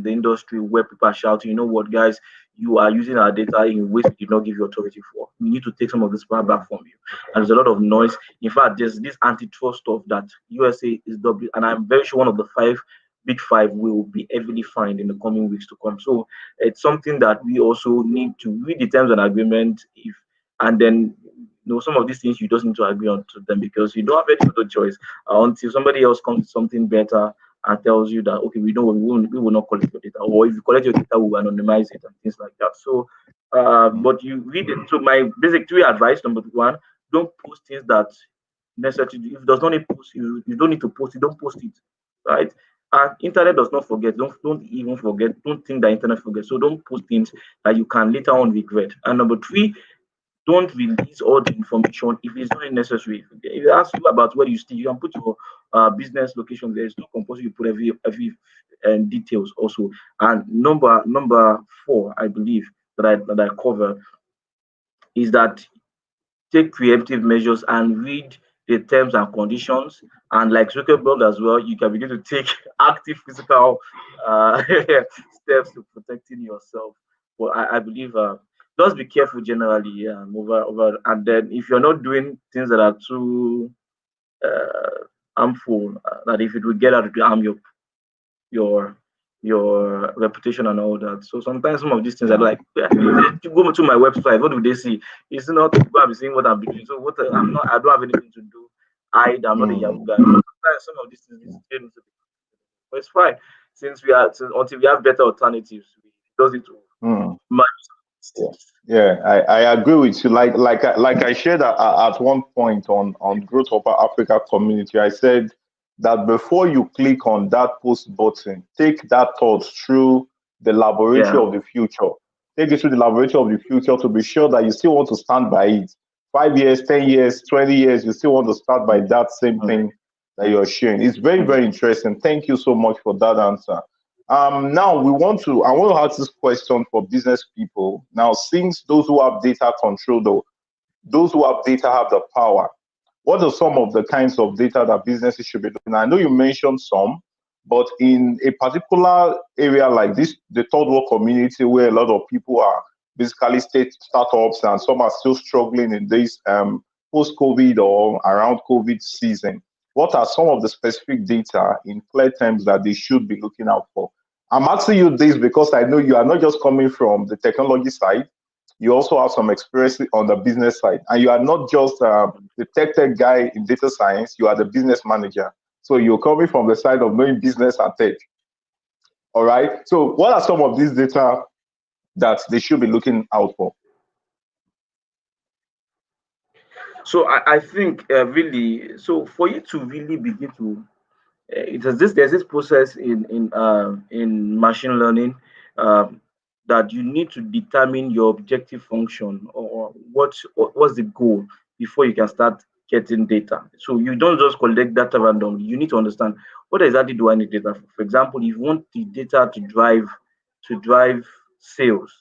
the industry where people are shouting, you know what, guys, you are using our data in ways we did not give you authority for. We need to take some of this power back from you. And there's a lot of noise. In fact, there's this antitrust stuff that USA is doubling, and I'm very sure one of the big five will be heavily fined in the coming weeks to come. So it's something that we also need to read the terms and agreement if and then some of these things you just need to agree on to them because you don't have any other choice until somebody else comes with something better and tells you that okay, we will not collect your data, or if you collect your data, we will anonymize it and things like that. So, but you read it. So my basic three advice: number one, don't post things that necessary. If it does not need post, you don't need to post it. Don't post it, right? And internet does not forget. Don't even forget. Don't think that internet forgets. So don't post things that you can later on regret. And number three, don't release all the information if it's not necessary. If they ask you about where you stay, you can put your business location there. It's not compulsory you put every details also. And number four, I believe that I cover is that take preemptive measures and read the terms and conditions. And like Zuckerberg as well, you can begin to take active physical steps to protecting yourself. But I believe just be careful generally over and then if you're not doing things that are too harmful, that if it will get out to harm your your reputation and all that. So sometimes some of these things are Hmm. like, "Yeah, you go to my website, what do they see? It's not people are seeing what I'm doing. So what I don't have anything to do. I'm not a Yahoo Hmm. guy. Sometimes some of these things is still need to be, but it's fine until we have better alternatives. We does it to Hmm. manage. Yeah, yeah, I agree with you. Like I shared at one point on Growth of Africa Community, I said that before you click on that post button, take that thought through the laboratory Yeah. of the future. Take it through the laboratory of the future to be sure that you still want to stand by it. 5 years, 10 years, 20 years, you still want to start by that same Mm, thing that you're sharing. It's very, mm, very interesting. Thank you so much for that answer. Now I want to ask this question for business people. Now, since those who have data control, though, those who have data have the power, what are some of the kinds of data that businesses should be looking at? I know you mentioned some, but in a particular area like this, the third world community where a lot of people are basically state startups and some are still struggling in this post-COVID or around COVID season, what are some of the specific data in clear terms that they should be looking out for? I'm asking you this because I know you are not just coming from the technology side, you also have some experience on the business side, and you are not just the tech guy in data science. You are the business manager. So you're coming from the side of knowing business and tech. All right. So what are some of these data that they should be looking out for? So I think really, so for you to really begin to there's this process in machine learning, um, that you need to determine your objective function, or what's the goal before you can start getting data. So you don't just collect data randomly. You need to understand what exactly do I need data for. For example, if you want the data to drive sales,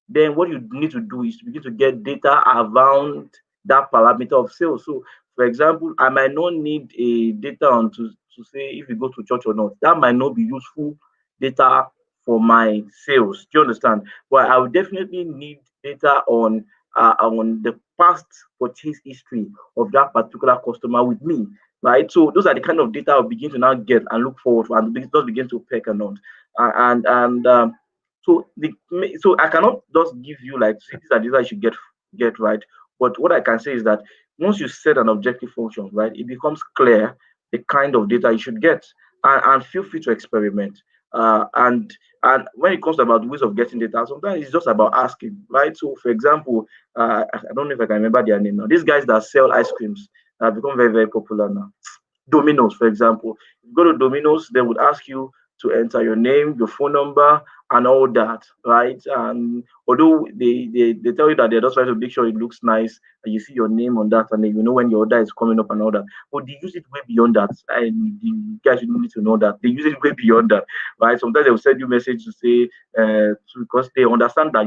then what you need to do is to begin to get data around that parameter of sales. So for example, I might not need a data on to say if you go to church or not. That might not be useful data for my sales. Do you understand? But I would definitely need data on the past purchase history of that particular customer with me. Right. So those are the kind of data I'll begin to now get and look forward to, and just begin to peck around. And so I cannot just give you like, see, these are data you should get right. But what I can say is that once you set an objective function, right, it becomes clear the kind of data you should get, and feel free to experiment. And when it comes about ways of getting data, sometimes it's just about asking, right? So, for example, I don't know if I can remember their name now. These guys that sell ice creams have become very, very popular now. Domino's, for example. You go to Domino's, they would ask you to enter your name, your phone number, and all that, right? And although they tell you that they're just trying to make sure it looks nice and you see your name on that, and then you know when your order is coming up and all that. But they use it way beyond that. And you guys need to know that they use it way beyond that, right? Sometimes they will send you message to say, because they understand that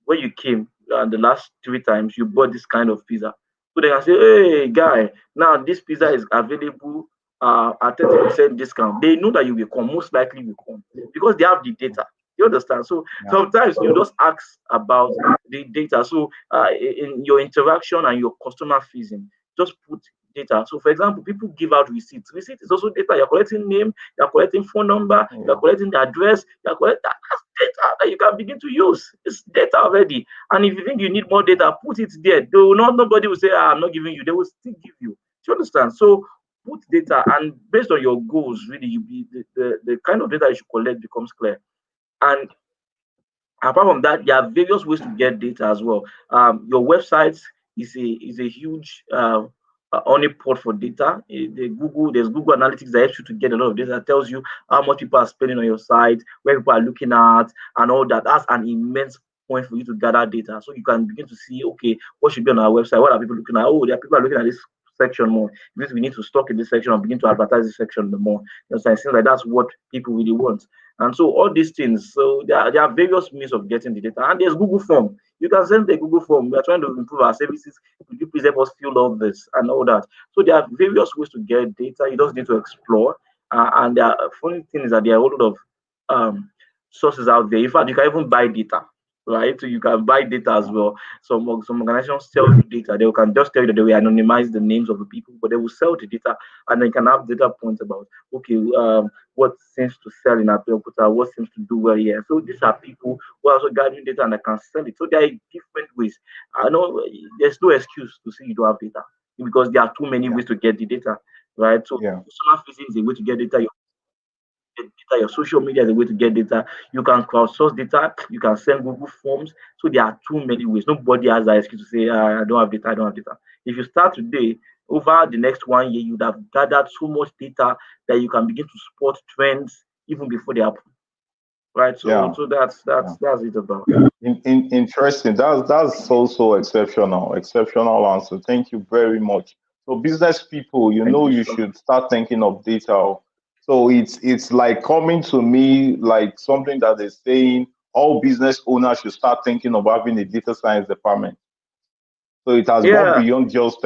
when you came the last 3 times, you bought this kind of pizza. So they can say, hey, guy, now this pizza is available at 30% discount. They know that you will come, most likely you will come because they have the data. You understand? So Yeah. sometimes you just ask about the data. So in your interaction and your customer facing, just put data. So for example, people give out receipts. Receipt is also data. You're collecting name, you're collecting phone number, you're Yeah. collecting the address, you're collecting that's data that you can begin to use. It's data already. And if you think you need more data, put it there. They will not, nobody will say, I'm not giving you. They will still give you. Do you understand? So put data, and based on your goals, really, the kind of data you should collect becomes clear. And apart from that, there are various ways to get data as well. Your website is a huge honeypot for data. There's Google Analytics that helps you to get a lot of data. That tells you how much people are spending on your site, where people are looking at, and all that. That's an immense point for you to gather data, so you can begin to see, okay, what should be on our website, what are people looking at. Oh, there are people are looking at this section more. It means we need to stock in this section and begin to advertise this section the more. You know, it seems like that's what people really want. And so all these things, so there are various means of getting the data. And there's Google Form. You can send a Google Form. We are trying to improve our services. Could you please help us fill all this and all that? So there are various ways to get data. You just need to explore. And the funny thing is that there are a lot of sources out there. In fact, you can even buy data, right? So you can buy data as well. Some organizations sell you data. They can just tell you that they will anonymize the names of the people, but they will sell the data, and then you can have data points about, okay, what seems to sell in Abeokuta, what seems to do well here. So these are people who are also gathering data and they can sell it. So there are different ways. I know there's no excuse to say you don't have data because there are too many Yeah. ways to get the data, right? So Yeah. customer facing is a way to get data. Your social media is a way to get data. You can crowdsource data. You can send Google Forms. So there are too many ways. Nobody has that excuse to say, I don't have data. I don't have data. If you start today, over the next 1 year, you'd have gathered so much data that you can begin to spot trends even before they happen. Right. So Yeah. so that's Yeah. that's that's it about. Interesting. That's also exceptional. Exceptional answer. Thank you very much. So business people, Thank you, you sir. should start thinking of data. So it's like coming to me like something that they're saying all business owners should start thinking of having a data science department. So it has gone Yeah. beyond just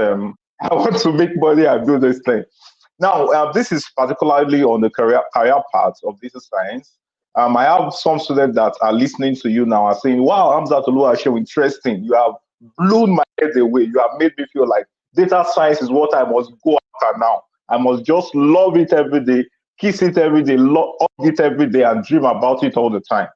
I want to make money and do this thing. Now, this is particularly on the career part of data science. I have some students that are listening to you now are saying, "Wow, Hamzat Oluwaseun, interesting. You have blown my head away. You have made me feel like data science is what I must go after now. I must just love it every day, kiss it every day, hug it every day, and dream about it all the time."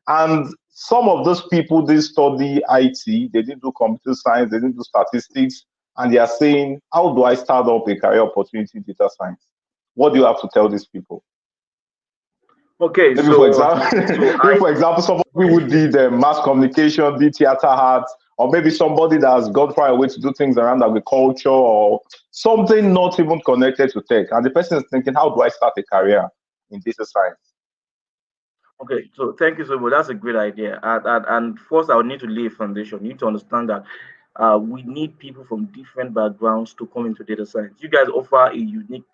And some of those people didn't study IT, they didn't do computer science, they didn't do statistics, and they are saying, how do I start up a career opportunity in data science? What do you have to tell these people? Okay, Maybe for example, so maybe I for example, somebody who did mass communication, did theater arts, or maybe somebody that has gone far away to do things around agriculture or something not even connected to tech, and the person is thinking, how do I start a career in data science? Okay, so thank you so much. That's a great idea. And first, I would need to lay a foundation. You need to understand that we need people from different backgrounds to come into data science. You guys offer a unique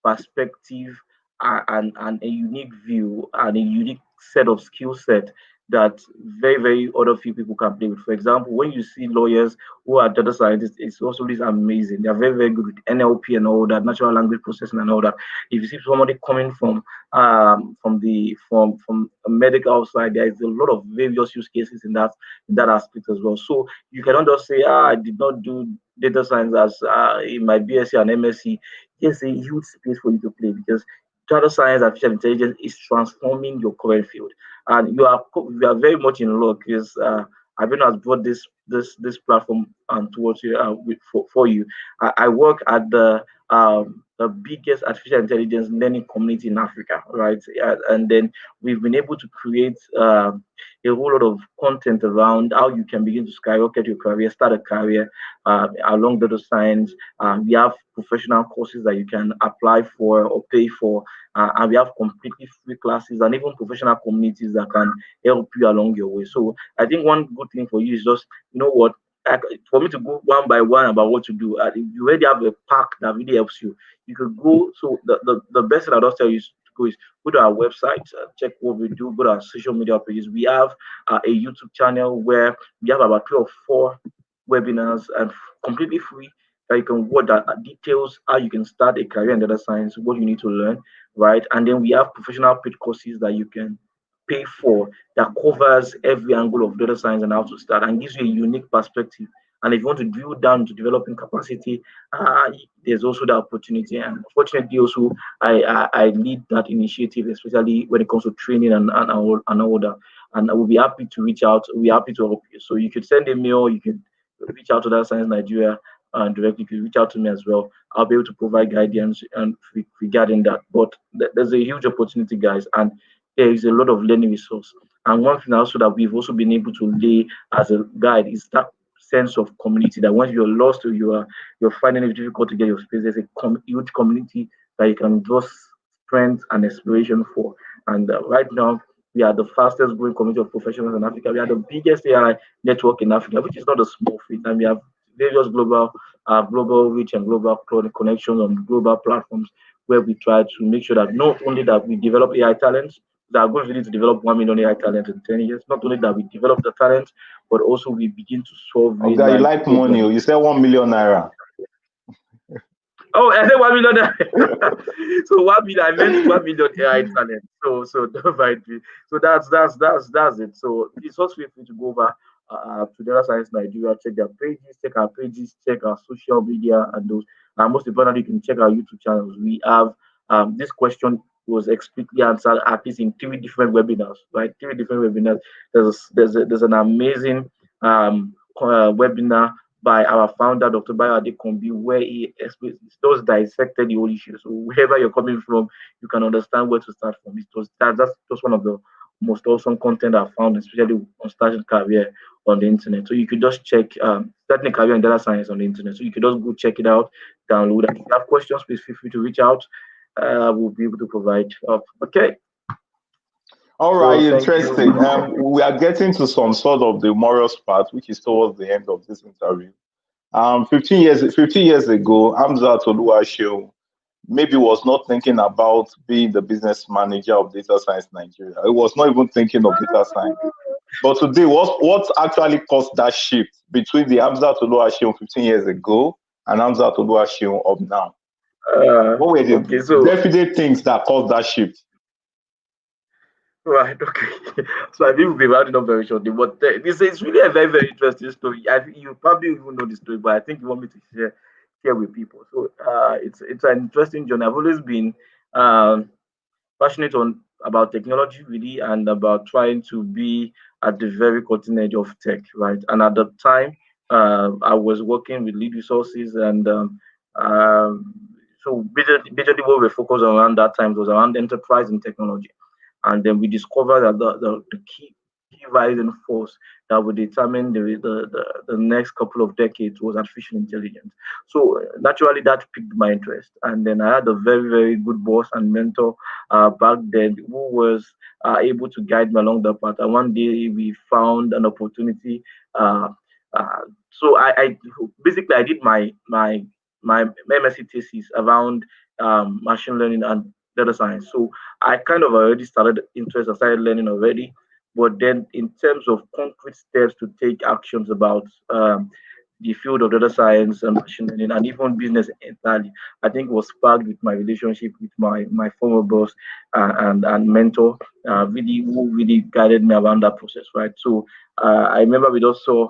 perspective and a unique view and a unique set of skill set that very other few people can play with. For example, when you see lawyers who are data scientists, it's also this amazing. They're very good with NLP and all that, natural language processing and all that. If you see somebody coming from a medical side, there is a lot of various use cases in that aspect as well. So you cannot just say, I did not do data science as in my BSc and MSc. There's a huge space for you to play because data science, artificial intelligence is transforming your current field, and you are very much in luck because I've has brought this platform towards you for you. I work at the biggest artificial intelligence learning community in Africa, right? And then we've been able to create a whole lot of content around how you can begin to skyrocket your career, start a career along data science. We have professional courses that you can apply for or pay for, and we have completely free classes and even professional communities that can help you along your way. So I think one good thing for you is just, you know what, for me to go one by one about what to do. If you already have a pack that really helps you, you could go. So the best thing I'll just tell you is to go is go to our website, check what we do, go to our social media pages. We have a YouTube channel where we have about 3 or 4 webinars and completely free that you can watch that details how you can start a career in data science, what you need to learn, right? And then we have professional paid courses that you can pay for that covers every angle of data science and how to start and gives you a unique perspective. And if you want to drill down to developing capacity, there's also that opportunity. And fortunately, also I lead that initiative, especially when it comes to training and all that. And I will be happy to reach out. We're happy to help you. So you could send a mail, you can reach out to Data Science Nigeria and directly. You can reach out to me as well. I'll be able to provide guidance and regarding that. But there's a huge opportunity, guys, and there is a lot of learning resource. And one thing also that we've also been able to lay as a guide is that sense of community that once you're lost or you're finding it difficult to get your space, there's a huge community that you can draw strength and inspiration for. And right now, we are the fastest growing community of professionals in Africa. We are the biggest AI network in Africa, which is not a small feat. And we have various global reach and global connections on global platforms where we try to make sure that not only that we develop AI talents, that are going to need to develop 1 million AI talent in 10 years, not only that we develop the talent, but also we begin to solve real Okay, you life like money. problems. You said 1 million naira. Oh, I said 1 million. So 1 million, I meant 1 million AI talent. So don't mind me. So that's it. So it's also feel free to go over to Data Science Nigeria, check their pages, check our pages, check our social media and those. And most importantly, you can check our YouTube channels. We have this question was explicitly answered at least in 3 different webinars, right? 3 different webinars. There's an amazing webinar by our founder, Dr. Bayo Adekombi, where he explains those dissected the whole issue. So wherever you're coming from, you can understand where to start from. That's just one of the most awesome content I found, especially on starting career on the internet. So you could just check starting a career in data science on the internet. So you could just go check it out, download. And if you have questions, please feel free to reach out. We'll be able to provide. Okay. All right, So thank you. interesting. We are getting to some sort of the morals part, which is towards the end of this interview. 15 years ago, Hamzat Oluwaseun maybe was not thinking about being the business manager of Data Science Nigeria. He was not even thinking of data science. But today, what actually caused that shift between the Hamzat Oluwaseun 15 years ago and Hamzat Oluwaseun of now? What were the Okay, so definite things that caused that shift? right, okay. So I think we'll be rounding up very shortly. But this is really a very interesting story. I think you probably even know the story, but I think you want me to share with people. So it's an interesting journey. I've always been um passionate on about technology really and about trying to be at the very cutting edge of tech, right? And at the time, I was working with lead resources, and um, so basically what we focused on around that time was around enterprise and technology. And then we discovered that the key rising force that would determine the next couple of decades was artificial intelligence. So naturally, that piqued my interest. And then I had a very, very good boss and mentor back then who was able to guide me along the path. And one day we found an opportunity. Uh, uh, so I basically I did my MSc thesis around machine learning and data science. So I kind of already started interest. I started learning already, but then in terms of concrete steps to take actions about the field of data science and machine learning and even business entirely, I think was sparked with my relationship with my former boss and mentor, really who really guided me around that process, right? So I remember we just saw.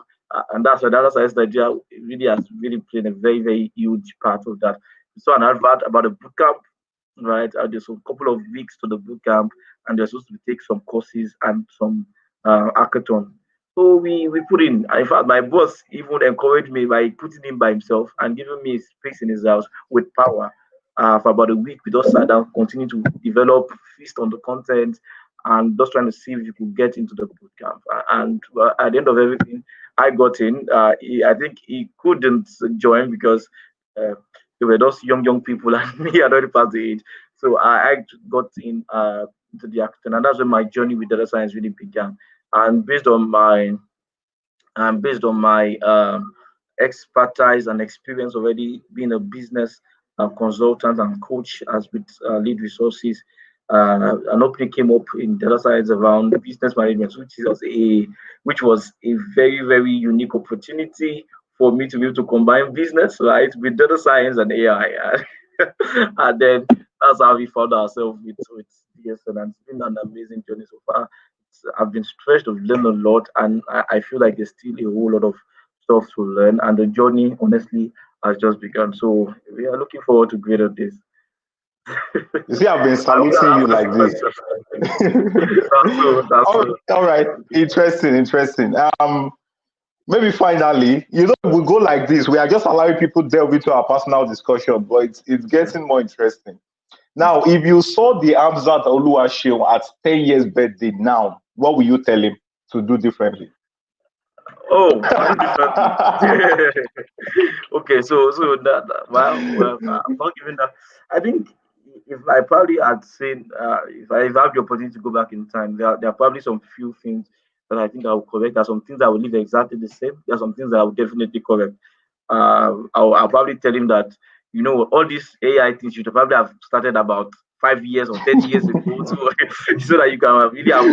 And that's why data science Nigeria really has really played a very, very huge part of that. We saw an advert about a bootcamp, right? There's a couple of weeks to the boot camp, and they're supposed to take some courses and some hackathon. So we put in. In fact, my boss even encouraged me by putting in by himself and giving me space in his house with power. For about a week, we just sat down, continued to develop, feast on the content, and just trying to see if you could get into the boot camp. And at the end of everything, I got in. I think he couldn't join because uh, they were just young people, and me had already passed the age. So I got in into the acting, and that's when my journey with data science really began. And based on my expertise and experience already being a business consultant and coach as with lead resources. An opening came up in data science around business management, which was a very, very unique opportunity for me to be able to combine business, right, with data science and AI. And then that's how we found ourselves with DSN, and it's been an amazing journey so far. I've been stretched, I've learned a lot, and I feel like there's still a whole lot of stuff to learn. And the journey, honestly, has just begun. So we are looking forward to greater days. You see, I've been I hope saluting that you answers like the this. question. That's true. That's all, true. all right, interesting, interesting. Maybe finally, we go like this. We are just allowing people delve into our personal discussion, but it's getting more interesting. Now, if you saw the Hamzat Oluwaseun at 10 years birthday now, what will you tell him to do differently? Oh, to do differently. Okay, so well, I'm not giving that. I think if I probably had seen, if I have the opportunity to go back in time, there are probably some few things that I think I will correct. There are some things I will leave exactly the same. There are some things that I will definitely correct. I'll probably tell him that all these AI things you should probably have started about 5 years or 10 years ago, so so that you can really have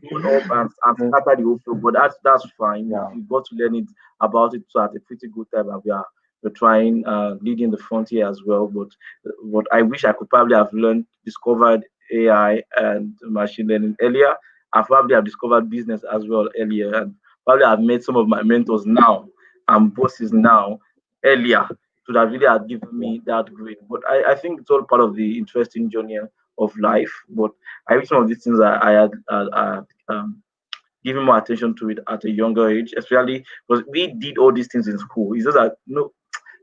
grown up and started the whole field. But that's fine. Yeah, You got to learn it about it so at a pretty good time, and we're trying leading the frontier as well. But I wish I could probably have discovered AI and machine learning earlier. I probably have discovered business as well earlier, and probably have met some of my mentors now and bosses now earlier to have really have given yeah, me that grade. But I think it's all part of the interesting journey of life. But I wish some of these things I had giving more attention to it at a younger age, especially because we did all these things in school. It's just that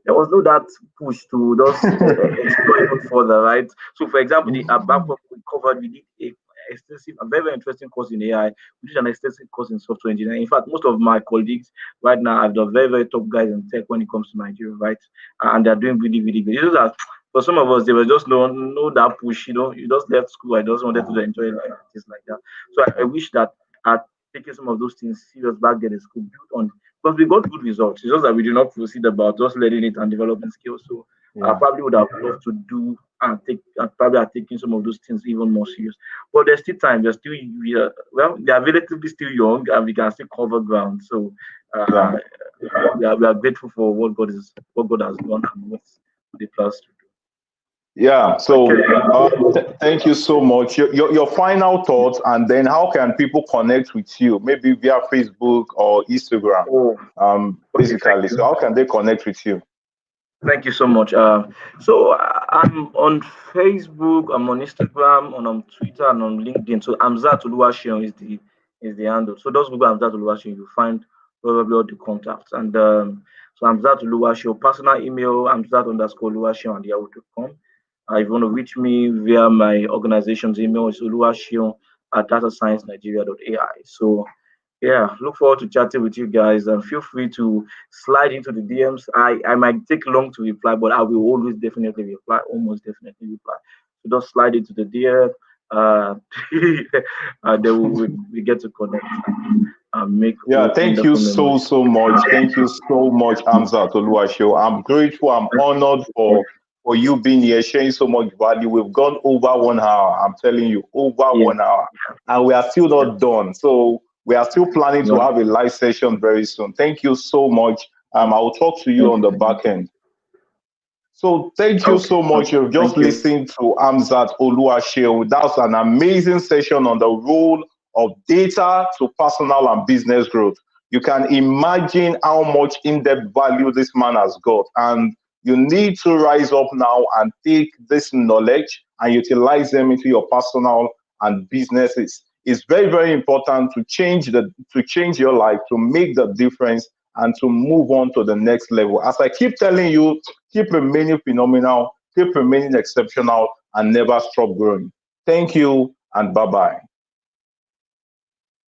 there was no that push to just explore even further, right? So, for example, the Mhm. backup we covered, we did a extensive, a very, very interesting course in AI. We did an extensive course in software engineering. In fact, most of my colleagues right now are the very, very top guys in tech when it comes to Nigeria, right? And they're doing really, really good. It's just that for some of us, there was just no that push. You just left school. I just wanted Yeah, to enjoy life, things like that. So I wish that at taking some of those things serious back then in school, built on because we got good results. It's just that we did not proceed about just learning it and developing skills. So I yeah, probably would have loved to do and take and probably are taking some of those things even more serious. But there's still time. They are relatively still young and we can still cover ground. So yeah. uh, we are grateful for what God has done and what the plans to Yeah. do. So, thank you so much. Your final thoughts, and then how can people connect with you? Maybe via Facebook or Instagram. Oh, okay. Thank Basically. So, you. how can they connect with you? Thank you so much. So I'm on Facebook, I'm on Instagram, and on Twitter, and on LinkedIn. So Hamzat Oluwaseun is the handle. So just Google Hamzat Oluwaseun, you find probably all the contacts. And so Hamzat Oluwaseun, personal email Hamzat_Oluwaseun at yahoo.com. If you want to reach me via my organization's email, it's Oluwaseun at datasciencenigeria.ai. So yeah, look forward to chatting with you guys, and feel free to slide into the DMs. I might take long to reply, but I will always definitely reply, almost definitely reply. So just slide into the DM, uh, and then we get to connect and make Yeah, thank you wonderful so, memories. so much. Thank you so much, Hamzat Oluwaseun. I'm grateful. I'm Thank honored you. for you being here, sharing so much value. We've gone over 1 hour. I'm telling you, over Yeah, 1 hour. And we are still yeah. not done. So we are still planning to No, have a live session very soon. Thank you so much. I will talk to you thank on you the very much. back end. So thank you Okay, so much. okay. You've just Thank you. listened to Hamzat Oluwaseun. That's an amazing session on the role of data to personal and business growth. You can imagine how much in-depth value this man has got. And you need to rise up now and take this knowledge and utilize them into your personal and businesses. It's very, very important to change your life, to make the difference and to move on to the next level. As I keep telling you, keep remaining phenomenal, keep remaining exceptional, and never stop growing. Thank you, and bye bye.